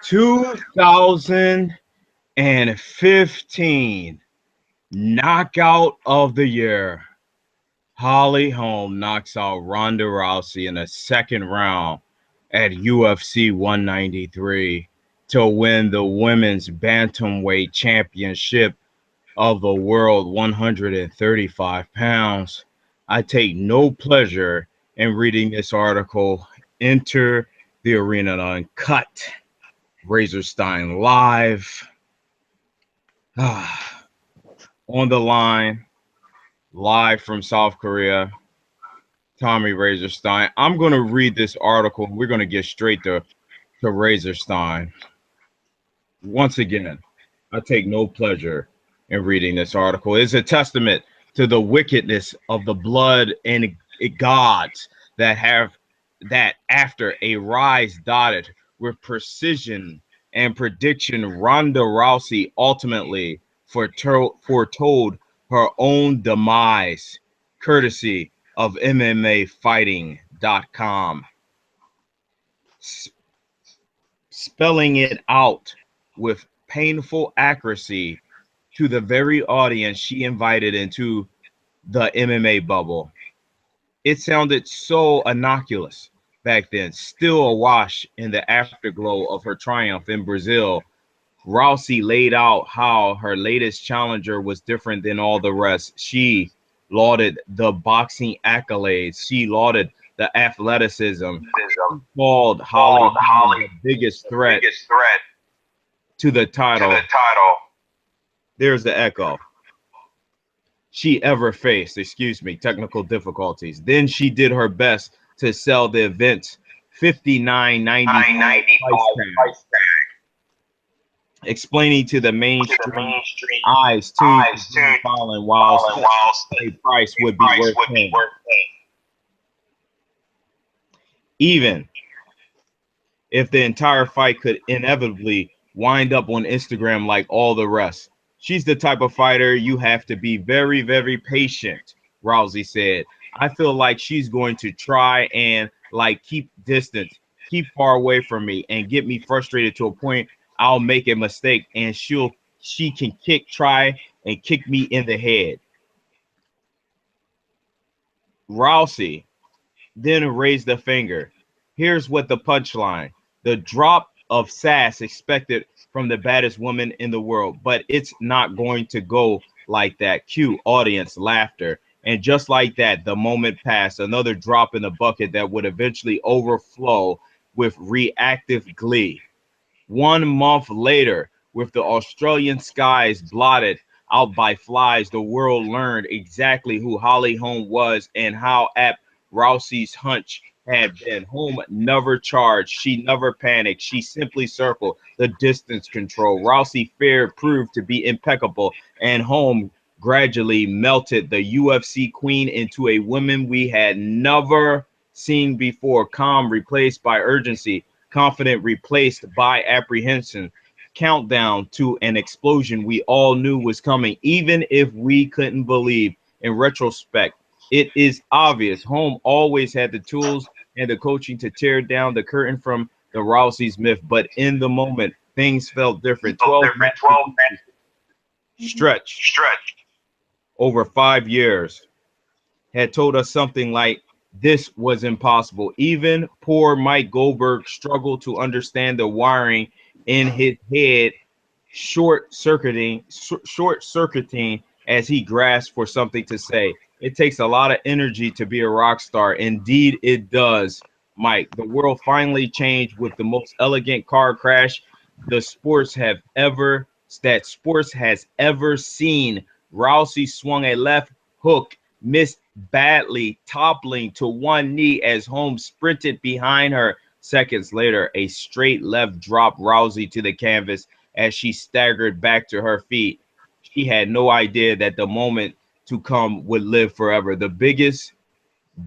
2015 Knockout of the Year. Holm knocks out Ronda Rousey in the second round at UFC 193 to win the women's bantamweight championship of the world 135 pounds. I take no pleasure in reading this article. Enter the arena uncut. Razorstein live. On the line, live from South Korea, Tommy Razorstein. I'm going to read this article. We're going to get straight to Razorstein. Once again, I take no pleasure in reading this article. It's a testament to the wickedness of the blood and gods that after a rise dotted with precision and prediction, Ronda Rousey ultimately foretold her own demise, courtesy of MMAfighting.com, spelling it out with painful accuracy to the very audience she invited into the MMA bubble. It sounded so innocuous back then, still awash in the afterglow of her triumph in Brazil. Rousey laid out how her latest challenger was different than all the rest. She lauded the boxing accolades. She lauded the athleticism. She called Holly the biggest threat to the title. There's the echo. She ever faced, excuse me, technical difficulties. Then she did her best to sell the event's $59.95 price tag, explaining to the mainstream eyes tuned to following while a price would be worth paying. Even if the entire fight could inevitably wind up on Instagram like all the rest. She's the type of fighter you have to be very, very patient, Rousey said. I feel like she's going to try and keep distance, keep far away from me, and get me frustrated to a point I'll make a mistake and she can try and kick me in the head. Rousey then raised a finger. Here's what the punchline. The drop of sass expected from the baddest woman in the world, but it's not going to go like that. Cue audience laughter. And just like that, the moment passed, another drop in the bucket that would eventually overflow with reactive glee. 1 month later, with the Australian skies blotted out by flies, the world learned exactly who Holm was and how apt Rousey's hunch had been. Holm never charged. She never panicked. She simply circled the distance control. Rousey fear proved to be impeccable, and Holm gradually melted the UFC queen into a woman we had never seen before. Calm replaced by urgency, confident replaced by apprehension. Countdown to an explosion we all knew was coming, even if we couldn't believe. In retrospect, it is obvious Holm always had the tools and the coaching to tear down the curtain from the Rousey's myth, but in the moment, things felt different. 12 stretch over 5 years had told us something like this was impossible. Even poor Mike Goldberg struggled to understand the wiring in his head, short-circuiting as he grasped for something to say. It takes a lot of energy to be a rock star. Indeed, it does, Mike. The world finally changed with the most elegant car crash sports has ever seen. Rousey swung a left hook, missed badly, toppling to one knee as Holm sprinted behind her. Seconds later, a straight left dropped Rousey to the canvas as she staggered back to her feet. She had no idea that the moment to come would live forever. The biggest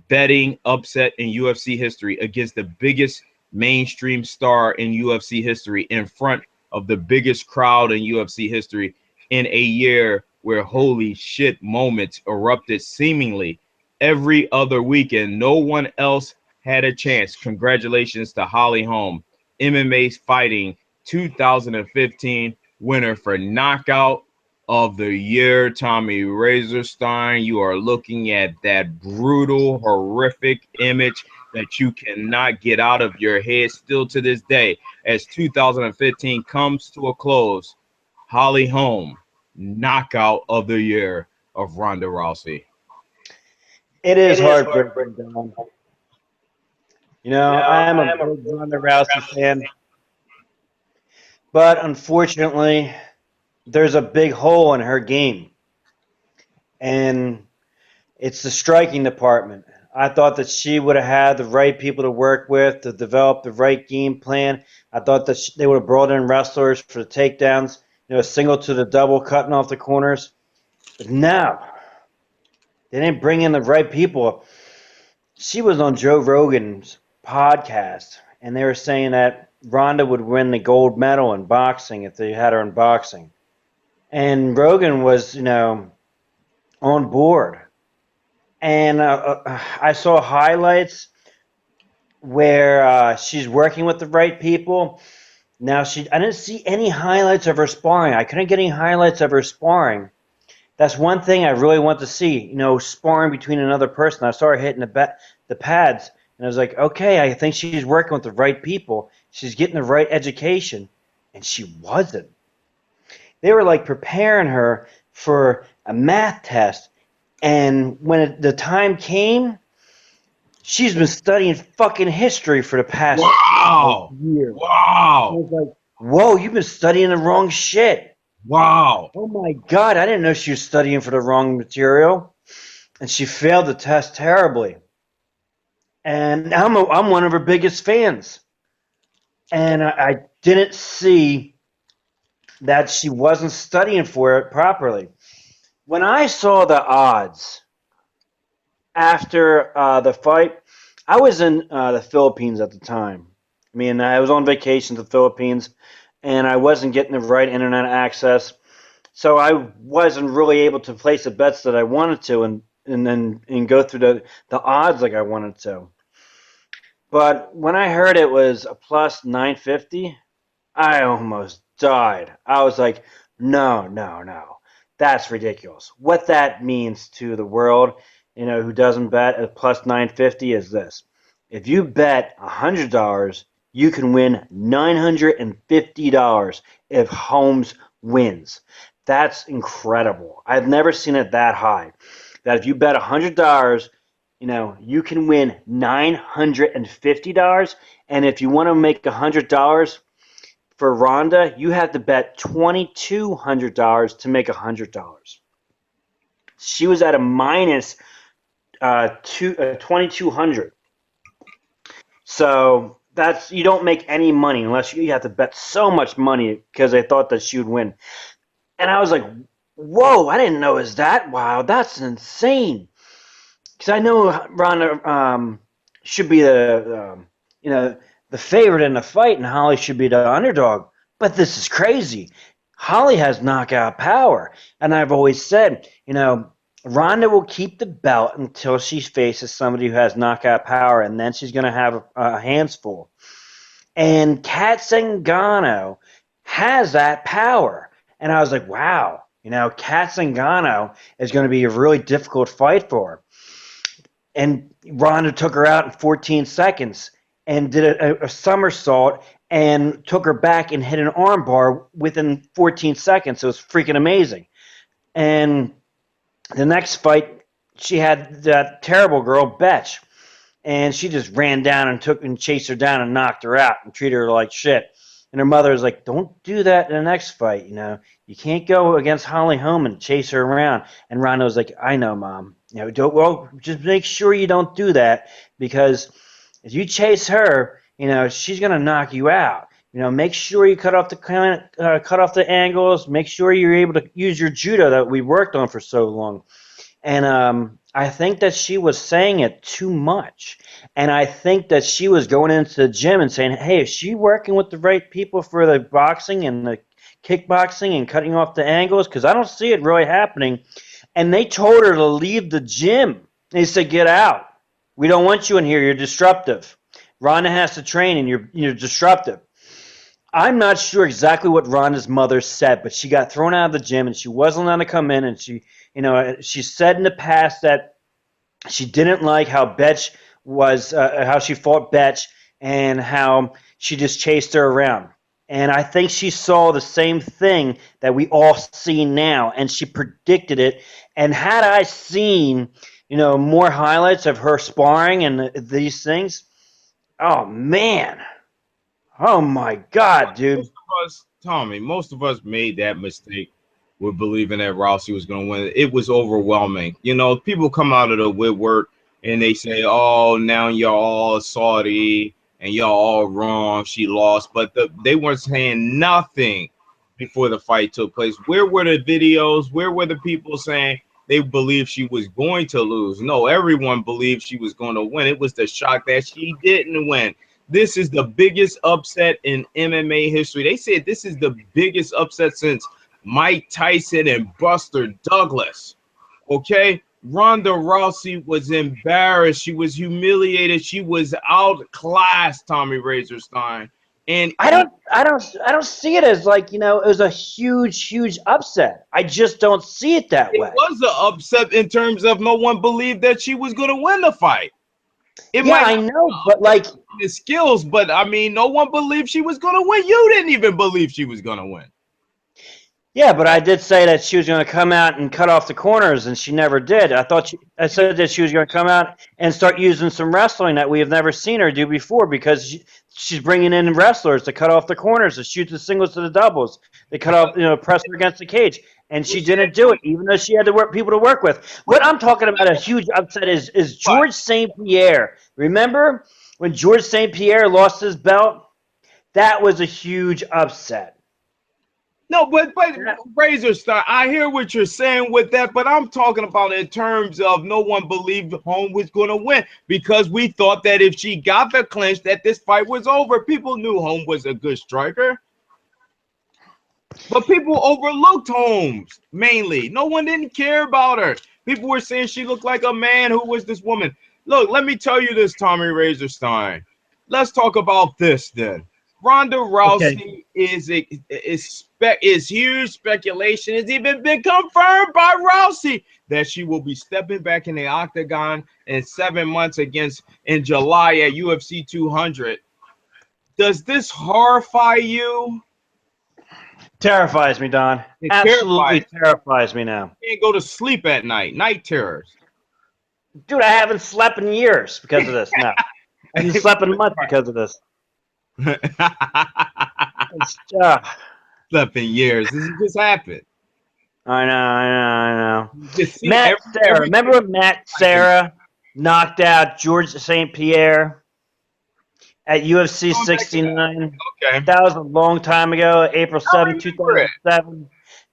betting upset in UFC history against the biggest mainstream star in UFC history in front of the biggest crowd in UFC history in a year where holy shit moments erupted seemingly every other weekend. No one else had a chance. Congratulations to Holm. MMA fighting 2015 winner for knockout of the year, Tommy Razorstein. You are looking at that brutal, horrific image that you cannot get out of your head still to this day. As 2015 comes to a close, Holly Holm, knockout of the year of Ronda Rousey. It is heartbreaking, Don. I am a big Ronda Rousey fan, but unfortunately, there's a big hole in her game, and it's the striking department. I thought that she would have had the right people to work with to develop the right game plan. I thought that they would have brought in wrestlers for the takedowns, single to the double, cutting off the corners. But no, they didn't bring in the right people. She was on Joe Rogan's podcast, and they were saying that Ronda would win the gold medal in boxing if they had her in boxing. And Rogan was, on board. And I saw highlights where she's working with the right people. Now, I didn't see any highlights of her sparring. I couldn't get any highlights of her sparring. That's one thing I really want to see, sparring between another person. I saw her hitting the pads, and I was like, okay, I think she's working with the right people. She's getting the right education, and she wasn't. They were like preparing her for a math test, and when the time came, she's been studying fucking history for the past year. Wow! I was like, whoa, you've been studying the wrong shit. Wow! Oh my God, I didn't know she was studying for the wrong material, and she failed the test terribly. And I'm one of her biggest fans, and I didn't see that she wasn't studying for it properly. When I saw the odds after the fight, I was in the Philippines at the time. I mean, I was on vacation to the Philippines, and I wasn't getting the right internet access, so I wasn't really able to place the bets that I wanted to, and go through the odds like I wanted to. But when I heard it was a plus 950, I almost died. I was like, no, no, no. That's ridiculous. What that means to the world, who doesn't bet at plus 950 is this. If you bet $100, you can win $950 if Holmes wins. That's incredible. I've never seen it that high. That if you bet $100, you can win $950. And if you want to make $100 for Ronda, you have to bet $2,200 to make $100. She was at a minus 2,200. So you don't make any money unless you have to bet so much money because they thought that she would win. And I was like, whoa, I didn't know it was that wild. That's insane. Because I know Ronda should be the favorite in the fight, and Holly should be the underdog. But this is crazy. Holly has knockout power, and I've always said, Ronda will keep the belt until she faces somebody who has knockout power, and then she's going to have a hands full. And Kat Zingano has that power, and I was like, wow, Kat Zingano is going to be a really difficult fight for her. And Ronda took her out in 14 seconds and did a somersault and took her back and hit an armbar within 14 seconds. So it was freaking amazing. And the next fight, she had that terrible girl, Betch. And she just ran down and chased her down and knocked her out and treated her like shit. And her mother was like, don't do that in the next fight, You can't go against Holly Holm and chase her around. And Ronda was like, I know, Mom. Just make sure you don't do that, because if you chase her, she's gonna knock you out. Make sure you cut off the angles. Make sure you're able to use your judo that we worked on for so long. And I think that she was saying it too much, and I think that she was going into the gym and saying, "Hey, is she working with the right people for the boxing and the kickboxing and cutting off the angles? Because I don't see it really happening." And they told her to leave the gym. They said, "Get out. We don't want you in here. You're disruptive. Ronda has to train, and you're disruptive." I'm not sure exactly what Ronda's mother said, but she got thrown out of the gym and she wasn't allowed to come in. And she said in the past that she didn't like how Betch was, how she fought Betch, and how she just chased her around. And I think she saw the same thing that we all see now, and she predicted it. And had I seen, more highlights of her sparring and these things, oh man, oh my God, dude. Most of us, Tommy, most of us made that mistake with believing that Rousey was going to win. It was overwhelming. People come out of the woodwork and they say, "Oh, now y'all all Saudi and y'all all wrong. She lost," but they weren't saying nothing before the fight took place. Where were the videos? Where were the people saying they believed she was going to lose? No, everyone believed she was going to win. It was the shock that she didn't win. This is the biggest upset in MMA history. They said this is the biggest upset since Mike Tyson and Buster Douglas. Okay? Ronda Rousey was embarrassed. She was humiliated. She was outclassed, Tommy Razorstein. And I don't see it as like, it was a huge upset. I just don't see it that it way. was an upset in terms of no one believed that she was going to win the fight. It Yeah, might I know, but like, the skills, but I mean, no one believed she was going to win. You didn't even believe she was going to win. yeah, but I did say that she was going to come out and cut off the corners, and she never did. I said that she was going to come out and start using some wrestling that we have never seen her do before, because she's bringing in wrestlers to cut off the corners, to shoot the singles to the doubles, to cut off, press her against the cage, and she didn't do it, even though she had people to work with. What I'm talking about, a huge upset, is George St. Pierre. Remember when George St. Pierre lost his belt? That was a huge upset. No, but Razor Star, I hear what you're saying with that, but I'm talking about in terms of no one believed Holm was going to win, because we thought that if she got the clinch, that this fight was over. People knew Holm was a good striker, but people overlooked Holmes mainly. No one didn't care about her. People were saying she looked like a man. Who was this woman? Look, let me tell you this, Tommy Razorstein. Let's talk about this then. Ronda Rousey is huge speculation. It's even been confirmed by Rousey that she will be stepping back in the octagon in 7 months in July at UFC 200. Does this horrify you? Terrifies me, Don. It Absolutely terrifies me now. You can't go to sleep at night. Night terrors. Dude, I haven't slept in years because of this. No. I haven't slept in months because of this. Slept in years. This just happened. I know. See, Matt Serra. Remember when Matt Serra knocked out George St. Pierre at UFC 69? Okay. That was a long time ago, April 7, 2007.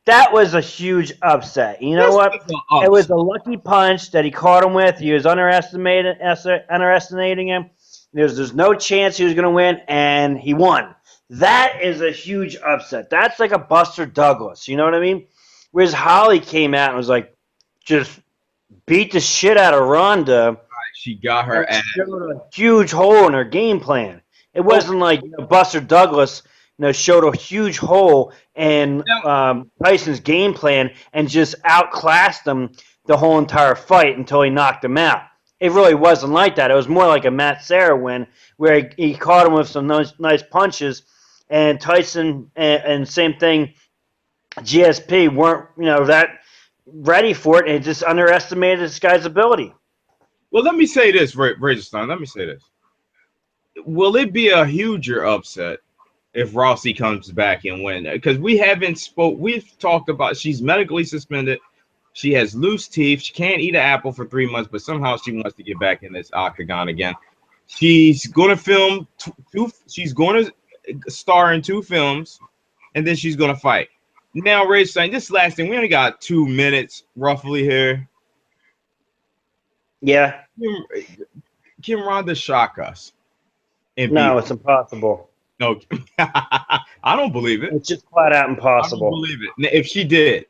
That was a huge upset. You know what? It was a lucky punch that he caught him with. He was underestimating him. There's no chance he was going to win, and he won. That is a huge upset. That's like a Buster Douglas. You know what I mean? Whereas Holly came out and was like, just beat the shit out of Ronda. She got her ass. Showed a huge hole in her game plan. It wasn't like Buster Douglas showed a huge hole in Tyson's game plan and just outclassed him the whole entire fight until he knocked him out. It really wasn't like that. It was more like a Matt Serra win, where he caught him with some nice punches, and Tyson and same thing, GSP weren't that ready for it, and it just underestimated this guy's ability. Well, let me say this, Razorstein. Let me say this. Will it be a huger upset if Rousey comes back and win? Because we've talked about she's medically suspended. She has loose teeth. She can't eat an apple for 3 months, but somehow she wants to get back in this octagon again. She's going to film she's going to star in 2 films, and then she's going to fight. Now, Razorstein, this last thing, we only got 2 minutes roughly here. Yeah. Can Ronda shock us? No, it's impossible. No, I don't believe it. It's just flat out impossible. I don't believe it. If she did.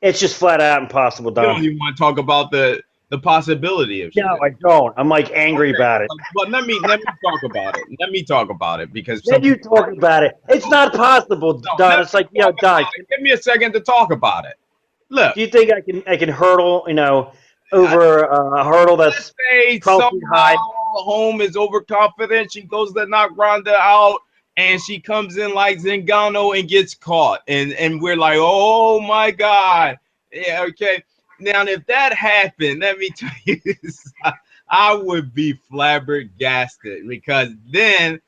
It's just flat out impossible, Don. You don't even want to talk about the the possibility of No, shit. I don't. I'm like angry Okay, about it. but let me talk about it. Let me talk about it because some Then you people talk about it. It's not possible, no. Don. Let It's me like, talk Don, about it. Give me a second to talk about it. Look, do you think I can hurdle, I, over a hurdle let's that's say 12 feet high? somehow Holm is overconfident. She goes to knock Ronda out, and she comes in like Zingano and gets caught, and we're like, oh my god, yeah, okay. Now, if that happened, let me tell you this, I would be flabbergasted because then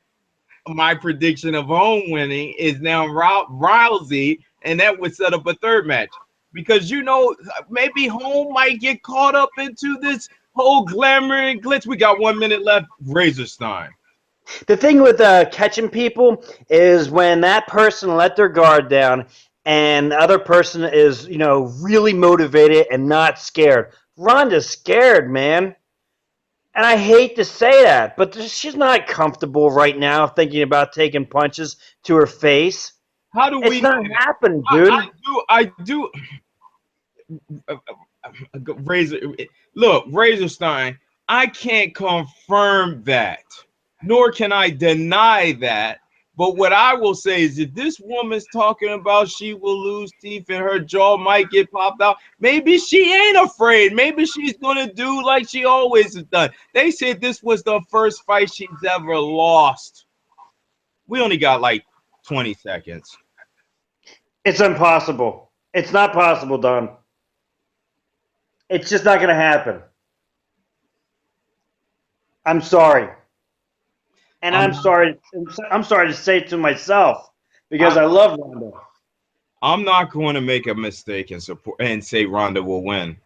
my prediction of home winning is now Rousey, and that would set up a third match. Because maybe home might get caught up into this whole glamour and glitz. We got 1 minute left. Razorstein. The thing with catching people is when that person let their guard down and the other person is, really motivated and not scared. Ronda's scared, man. And I hate to say that, but she's not comfortable right now thinking about taking punches to her face. How do It's we know not that? happening, dude. I do. Razor, look, Razorstein. I can't confirm that, nor can I deny that. But what I will say is, if this woman's talking about she will lose teeth and her jaw might get popped out, maybe she ain't afraid. Maybe she's gonna do like she always has done. They said this was the first fight she's ever lost. We only got like 20 seconds. It's impossible. It's not possible, Don. It's just not going to happen. I'm sorry. And I'm I'm sorry. I'm sorry to say it to myself because I, I love Ronda. I'm not going to make a mistake and support and say Ronda will win.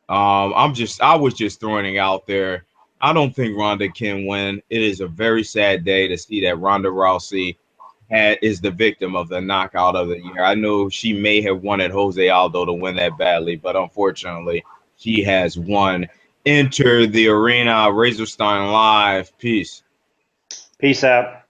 I was just throwing it out there. I don't think Ronda can win. It is a very sad day to see that Ronda Rousey is the victim of the knockout of the year. I know she may have wanted Jose Aldo to win that badly, but unfortunately, she has won. Enter the arena. Razorstein live. Peace. Peace out.